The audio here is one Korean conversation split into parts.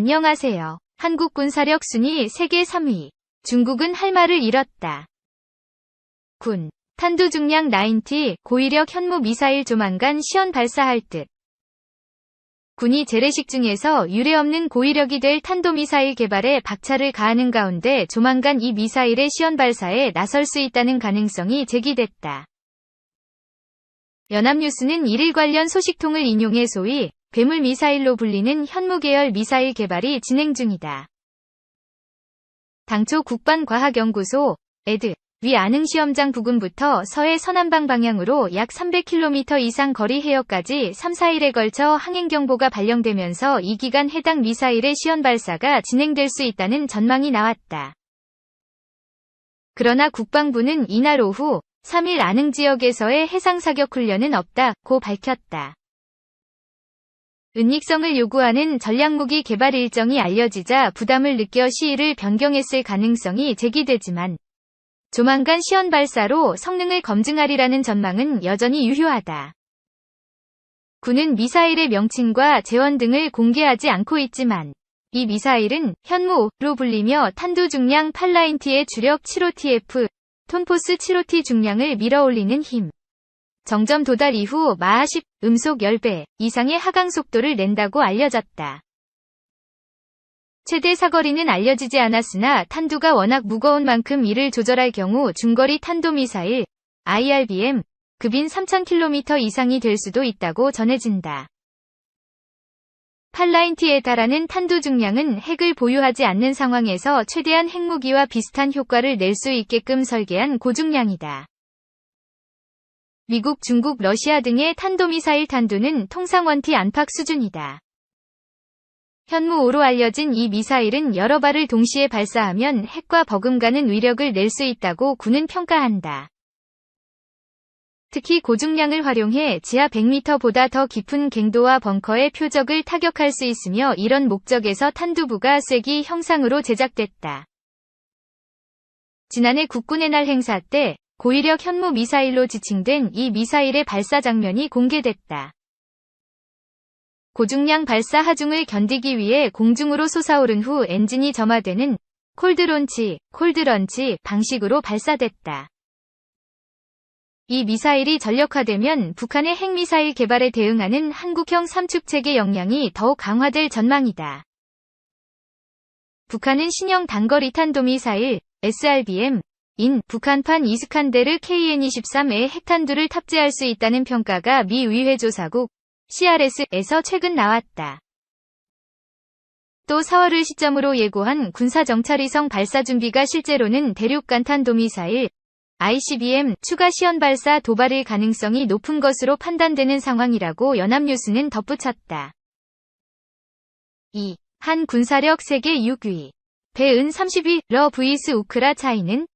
안녕하세요. 한국 군사력 순위 세계 3위. 중국은 할 말을 잃었다. 군. 탄두 중량 90 고위력 현무 미사일 조만간 시험 발사할 듯. 군이 재래식 중에서 유례없는 고위력이 될 탄도미사일 개발에 박차를 가하는 가운데 조만간 이 미사일의 시험 발사에 나설 수 있다는 가능성이 제기됐다. 연합뉴스는 1일 관련 소식통을 인용해 소위 괴물 미사일로 불리는 현무 계열 미사일 개발이 진행 중이다. 당초 국방과학연구소 에드 위 안흥시험장 부근부터 서해 서남방 방향으로 약 300km 이상 거리 해역까지 3-4일에 걸쳐 항행경보가 발령되면서 이 기간 해당 미사일의 시험 발사가 진행될 수 있다는 전망이 나왔다. 그러나 국방부는 이날 오후 3일 안흥 지역에서의 해상사격 훈련은 없다고 밝혔다. 은닉성을 요구하는 전략무기 개발 일정이 알려지자 부담을 느껴 시일을 변경했을 가능성이 제기되지만 조만간 시험 발사로 성능을 검증하리라는 전망은 여전히 유효하다. 군은 미사일의 명칭과 재원 등을 공개하지 않고 있지만 이 미사일은 현무5로 불리며 탄두 중량 8-9T의 주력 75TF, 톤포스 75T 중량을 밀어올리는 힘. 정점 도달 이후 마하 10, 음속 10배 이상의 하강 속도를 낸다고 알려졌다. 최대 사거리는 알려지지 않았으나 탄두가 워낙 무거운 만큼 이를 조절할 경우 중거리 탄도미사일, IRBM, 급인 3000km 이상이 될 수도 있다고 전해진다. 8-9T에 달하는 탄두 중량은 핵을 보유하지 않는 상황에서 최대한 핵무기와 비슷한 효과를 낼 수 있게끔 설계한 고중량이다. 미국, 중국, 러시아 등의 탄도미사일 탄두는 통상 원티 안팎 수준이다. 현무5로 알려진 이 미사일은 여러 발을 동시에 발사하면 핵과 버금가는 위력을 낼 수 있다고 군은 평가한다. 특히 고중량을 활용해 지하 100m보다 더 깊은 갱도와 벙커의 표적을 타격할 수 있으며 이런 목적에서 탄두부가 쐐기 형상으로 제작됐다. 지난해 국군의 날 행사 때 고위력 현무 미사일로 지칭된 이 미사일의 발사 장면이 공개됐다. 고중량 발사 하중을 견디기 위해 공중으로 솟아오른 후 엔진이 점화되는 콜드런치 방식으로 발사됐다. 이 미사일이 전력화되면 북한의 핵미사일 개발에 대응하는 한국형 삼축체계 역량이 더욱 강화될 전망이다. 북한은 신형 단거리 탄도미사일 SRBM 인 북한판 이스칸데르 KN-23의 핵탄두를 탑재할 수 있다는 평가가 미 의회 조사국 CRS에서 최근 나왔다. 또 4월을 시점으로 예고한 군사정찰위성 발사 준비가 실제로는 대륙간 탄도미사일 ICBM 추가 시험 발사 도발일 가능성이 높은 것으로 판단되는 상황이라고 연합뉴스는 덧붙였다. 2. 한 군사력 세계 6위. 배은 30위, 러 vs 우크라 차이는?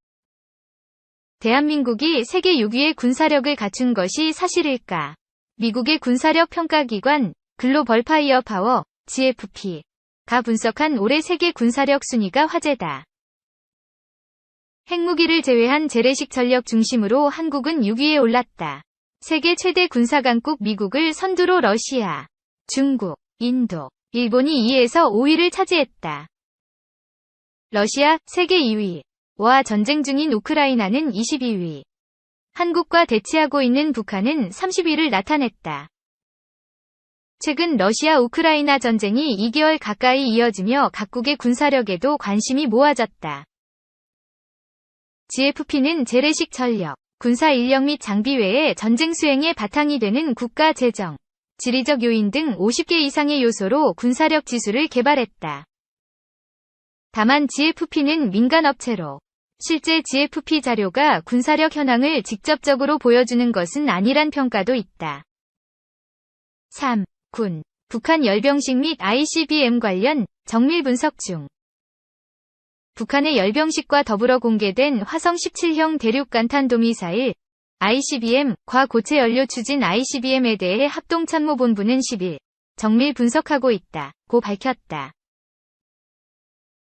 대한민국이 세계 6위의 군사력을 갖춘 것이 사실일까? 미국의 군사력 평가기관 글로벌 파이어 파워 GFP가 분석한 올해 세계 군사력 순위가 화제다. 핵무기를 제외한 재래식 전력 중심으로 한국은 6위에 올랐다. 세계 최대 군사강국 미국을 선두로 러시아, 중국, 인도, 일본이 2에서 5위를 차지했다. 러시아, 세계 2위. 와 전쟁 중인 우크라이나는 22위. 한국과 대치하고 있는 북한은 30위를 나타냈다. 최근 러시아 우크라이나 전쟁이 2개월 가까이 이어지며 각국의 군사력에도 관심이 모아졌다. GFP는 재래식 전력, 군사 인력 및 장비 외에 전쟁 수행의 바탕이 되는 국가 재정, 지리적 요인 등 50개 이상의 요소로 군사력 지수를 개발했다. 다만 GFP는 민간업체로 실제 GFP 자료가 군사력 현황을 직접적으로 보여주는 것은 아니란 평가도 있다. 3. 군. 북한 열병식 및 ICBM 관련 정밀 분석 중. 북한의 열병식과 더불어 공개된 화성 17형 대륙간 탄도미사일 ICBM 과고체 연료 추진 ICBM에 대해 합동참모본부는 10일 정밀 분석하고 있다고 밝혔다.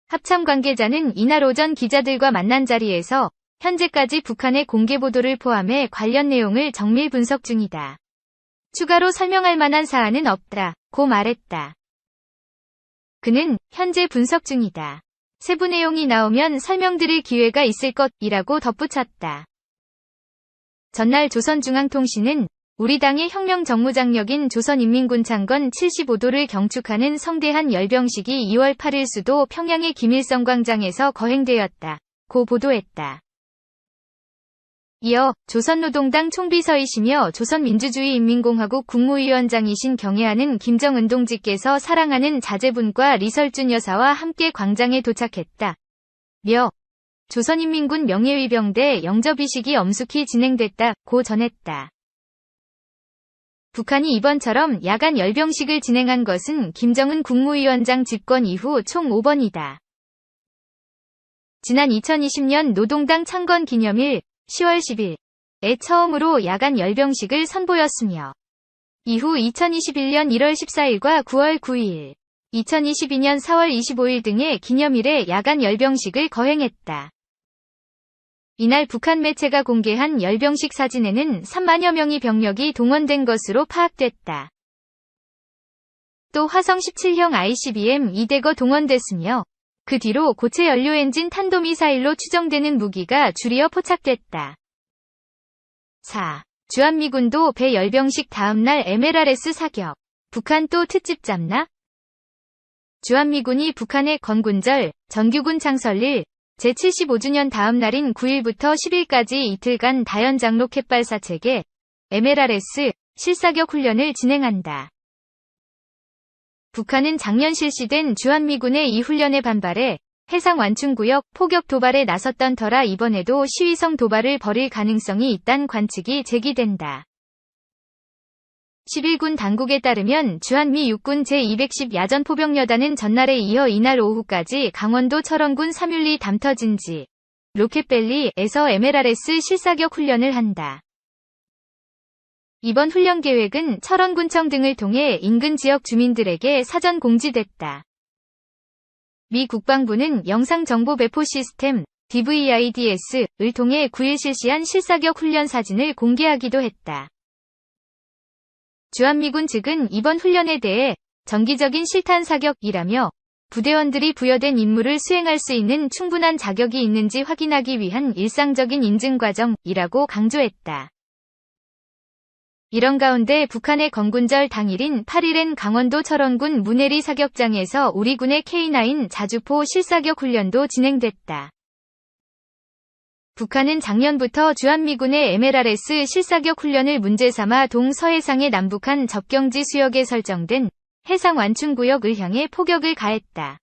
합참 관계자는 이날 오전 기자들과 만난 자리에서 현재까지 북한의 공개 보도를 포함해 관련 내용을 정밀 분석 중이다. 추가로 설명할 만한 사안은 없다고 말했다. 그는 현재 분석 중이다. 세부 내용이 나오면 설명드릴 기회가 있을 것이라고 덧붙였다. 전날 조선중앙통신은 우리 당의 혁명 정무장력인 조선인민군 창건 75도를 경축하는 성대한 열병식이 2월 8일 수도 평양의 김일성 광장에서 거행되었다. 고 보도했다. 이어 조선노동당 총비서이시며 조선민주주의인민공화국 국무위원장이신 경애하는 김정은 동지께서 사랑하는 자제분과 리설준 여사와 함께 광장에 도착했다. 며 조선인민군 명예위병대 영접이식이 엄숙히 진행됐다. 고 전했다. 북한이 이번처럼 야간 열병식을 진행한 것은 김정은 국무위원장 집권 이후 총 5번이다. 지난 2020년 노동당 창건 기념일 10월 10일에 처음으로 야간 열병식을 선보였으며 이후 2021년 1월 14일과 9월 9일, 2022년 4월 25일 등의 기념일에 야간 열병식을 거행했다. 이날 북한 매체가 공개한 열병식 사진에는 3만여 명의 병력이 동원된 것으로 파악됐다. 또 화성 17형 ICBM 2대가 동원됐으며 그 뒤로 고체 연료 엔진 탄도미사일로 추정되는 무기가 줄이어 포착됐다. 4. 주한미군도 배 열병식 다음날 MLRS 사격. 북한 또 특집 잡나? 주한미군이 북한의 건군절, 정규군 창설일, 제75주년 다음 날인 9일부터 10일까지 이틀간 다연장 로켓 발사 체계, MLRS, 실사격 훈련을 진행한다. 북한은 작년 실시된 주한미군의 이 훈련에 반발해 해상완충구역 포격 도발에 나섰던 터라 이번에도 시위성 도발을 벌일 가능성이 있다는 관측이 제기된다. 11군 당국에 따르면 주한미 육군 제210 야전포병여단은 전날에 이어 이날 오후까지 강원도 철원군 삼윤리 담터진지, 로켓밸리에서 MLRS 실사격 훈련을 한다. 이번 훈련 계획은 철원군청 등을 통해 인근 지역 주민들에게 사전 공지됐다. 미 국방부는 영상정보 배포 시스템 DVIDS를 통해 9일 실시한 실사격 훈련 사진을 공개하기도 했다. 주한미군 측은 이번 훈련에 대해 정기적인 실탄 사격이라며 부대원들이 부여된 임무를 수행할 수 있는 충분한 자격이 있는지 확인하기 위한 일상적인 인증 과정이라고 강조했다. 이런 가운데 북한의 건군절 당일인 8일엔 강원도 철원군 문해리 사격장에서 우리 군의 K9 자주포 실사격 훈련도 진행됐다. 북한은 작년부터 주한미군의 MLRS 실사격 훈련을 문제삼아 동서해상의 남북한 접경지 수역에 설정된 해상완충구역을 향해 포격을 가했다.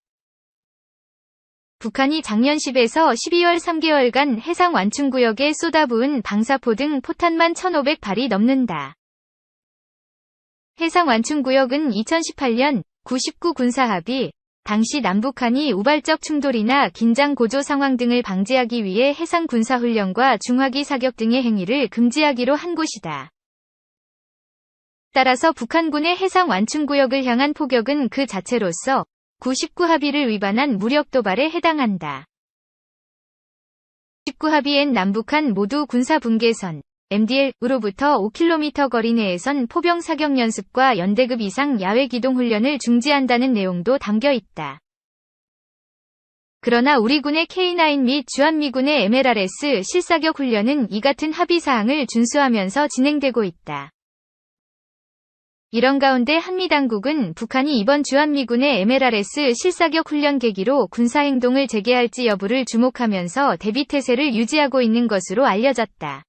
북한이 작년 10에서 12월 3개월간 해상완충구역에 쏟아부은 방사포 등 포탄만 1,500발이 넘는다. 해상완충구역은 2018년 99 군사합의, 당시 남북한이 우발적 충돌이나 긴장 고조 상황 등을 방지하기 위해 해상 군사훈련과 중화기 사격 등의 행위를 금지하기로 한 곳이다. 따라서 북한군의 해상 완충구역을 향한 포격은 그 자체로서 99 합의를 위반한 무력 도발에 해당한다. 99 합의엔 남북한 모두 군사 분계선 MDL으로부터 5km 거리 내에선 포병 사격 연습과 연대급 이상 야외 기동 훈련을 중지한다는 내용도 담겨 있다. 그러나 우리 군의 K9 및 주한미군의 MLRS 실사격 훈련은 이 같은 합의 사항을 준수하면서 진행되고 있다. 이런 가운데 한미 당국은 북한이 이번 주한미군의 MLRS 실사격 훈련 계기로 군사행동을 재개할지 여부를 주목하면서 대비태세를 유지하고 있는 것으로 알려졌다.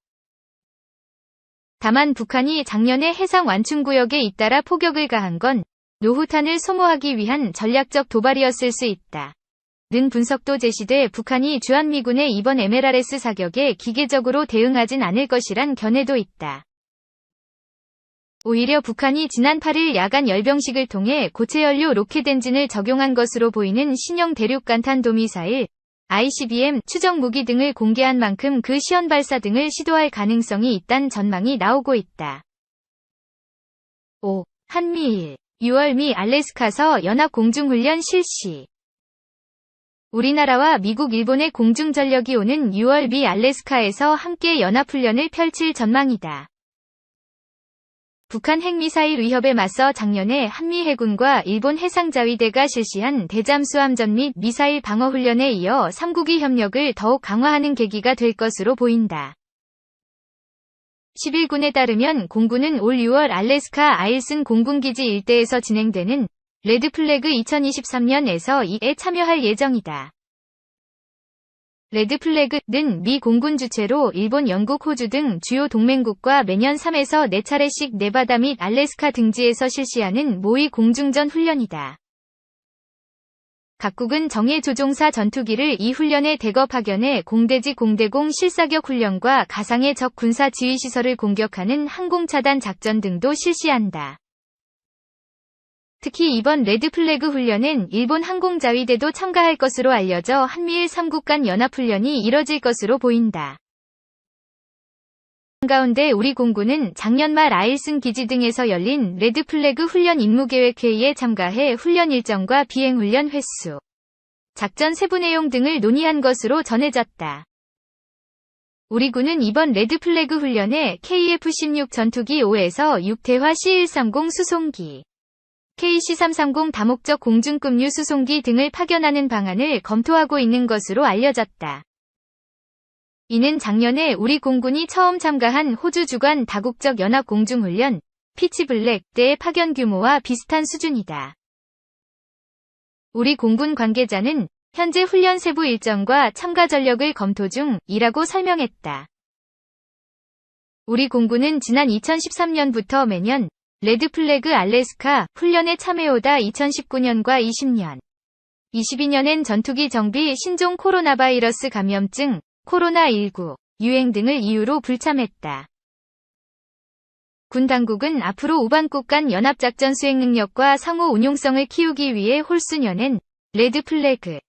다만 북한이 작년에 해상 완충구역에 잇따라 포격을 가한 건 노후탄을 소모하기 위한 전략적 도발이었을 수 있다. 는 분석도 제시돼 북한이 주한미군의 이번 MLRS 사격에 기계적으로 대응하진 않을 것이란 견해도 있다. 오히려 북한이 지난 8일 야간 열병식을 통해 고체연료 로켓 엔진을 적용한 것으로 보이는 신형 대륙간탄도미사일 ICBM 추정 무기 등을 공개한 만큼 그 시연 발사 등을 시도할 가능성이 있다는 전망이 나오고 있다. 5. 한미일 6월 미 알래스카서 연합공중훈련 실시. 우리나라와 미국, 일본의 공중전력이 오는 6월 미 알래스카에서 함께 연합훈련을 펼칠 전망이다. 북한 핵미사일 위협에 맞서 작년에 한미 해군과 일본 해상자위대가 실시한 대잠수함전 및 미사일 방어 훈련에 이어 3국이 협력을 더욱 강화하는 계기가 될 것으로 보인다. 11군에 따르면 공군은 올 6월 알래스카 아일슨 공군기지 일대에서 진행되는 레드플래그 2023년에서 2에 참여할 예정이다. 레드플래그는 미 공군 주최로 일본, 영국, 호주 등 주요 동맹국과 매년 3에서 4차례씩 네바다 및 알래스카 등지에서 실시하는 모의 공중전 훈련이다. 각국은 정예 조종사 전투기를 이 훈련에 대거 파견해 공대지 공대공 실사격 훈련과 가상의 적 군사 지휘시설을 공격하는 항공차단 작전 등도 실시한다. 특히 이번 레드플래그 훈련엔 일본 항공자위대도 참가할 것으로 알려져 한미일 3국 간 연합훈련이 이뤄질 것으로 보인다. 가운데 우리 공군은 작년 말 아일슨 기지 등에서 열린 레드플래그 훈련 임무계획회의에 참가해 훈련 일정과 비행훈련 횟수, 작전 세부 내용 등을 논의한 것으로 전해졌다. 우리 군은 이번 레드플래그 훈련에 KF-16 전투기 5에서 6대화 C-130 수송기, KC-330 다목적 공중급류 수송기 등을 파견하는 방안을 검토하고 있는 것으로 알려졌다. 이는 작년에 우리 공군이 처음 참가한 호주 주관 다국적 연합 공중훈련 피치블랙 때의 파견 규모와 비슷한 수준이다. 우리 공군 관계자는 현재 훈련 세부 일정과 참가 전력을 검토 중이라고 설명했다. 우리 공군은 지난 2013년부터 매년 레드플래그 알래스카 훈련에 참여하다 2019년과 20년, 22년엔 전투기 정비 신종 코로나 바이러스 감염증, 코로나19 유행 등을 이유로 불참했다. 군 당국은 앞으로 우방국 간 연합작전 수행 능력과 상호 운용성을 키우기 위해 홀수년엔 레드플래그,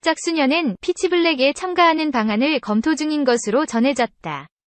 짝수년엔 피치블랙에 참가하는 방안을 검토 중인 것으로 전해졌다.